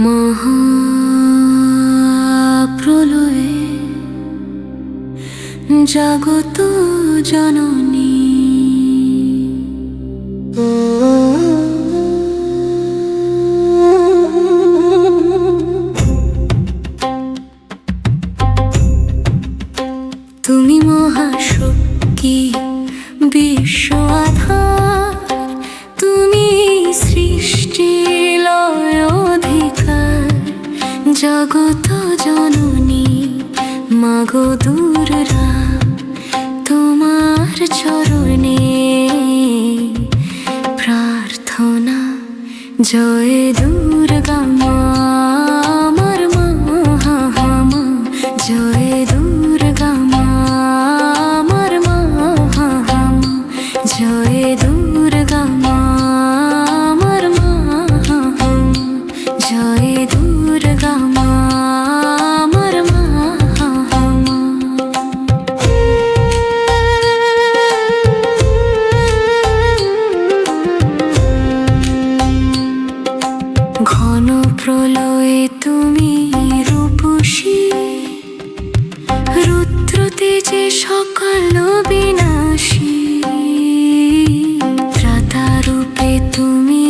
মহাপ্রলয়ে জাগত জননী, তুমি মহাশক্তি বিশ্ব আধার, তুমি সৃষ্টি লয় অধিকার, জগত জননী মাগো দুর্গা, তোমার চরণে প্রার্থনা। জয় দুর্গা মা, আমার মা, জয় দুর্গা মা, আমার মা, জয় দুর্গা মা, আমার মা, জয় দুর্গা মা, আমার মা। ঘন প্রলয়ে তুমি রূপসী, রুদ্র তেজে সকল বিনাশী, ত্রাতা রূপে তুমি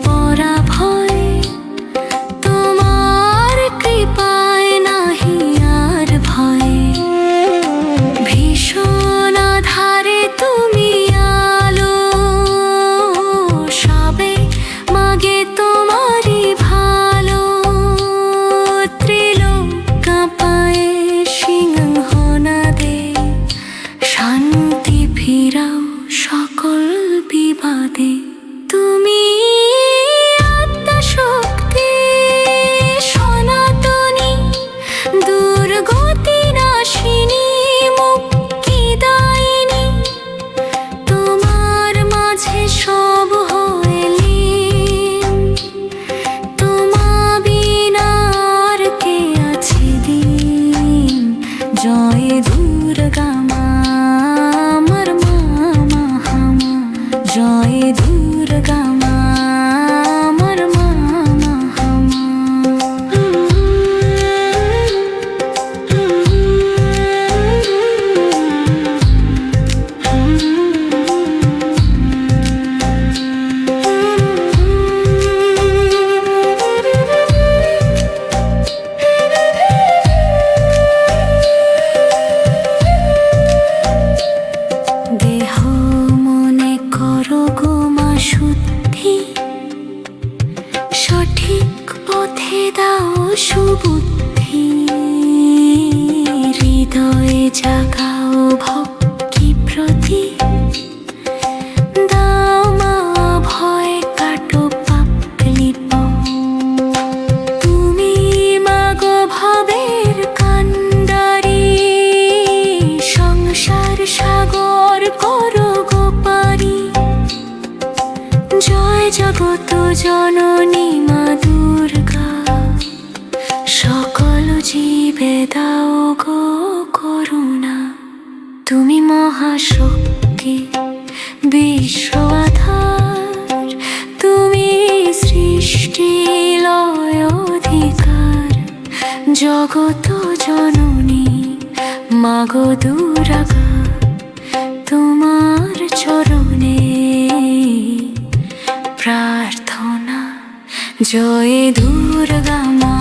পরাভয়, তোমার কৃপায় নাহি আর ভয়, ভীষণ আধারে তুমি আলো, সবে মাগে তোমারই ভালো, ত্রিলোক কাঁপায়ে সিংহনাদে, শান্তি ফিরাও সকল বিবাদে, তুমি আদ্যাশক্তি সনাতনী, দুর্গতি নাশিনী, মুক্তিদায়িনী, তোমার মাঝে সব হয়ে লীন, তোমা বিনা আর কে আছে দিন। জয় দুর্গা মা, আমার মা, জয় দুর্গা মা, আমার মা। দেহ মনে করো গো মা শুদ্ধি, সঠিক পথে দাও সুবুদ্ধি, হৃদয়ে জাগাও ভক্তি প্রতি, দাও মা ভয় কাটো পাপ ক্লিপ, তুমি মাগো ভবের কান্ডারি, সংসার সাগর করো গো পারি, জয় জগত জননী মা দুর্গা, সকল জীবে দাও গো করুণা, তুমি মহাশক্তি বিশ্ব আধার, তুমি সৃষ্টি লয় অধিকার, জগত জননী মাগো দুর্গা, তোমার চরণে প্রার্থনা। জয় দুর্গা মা।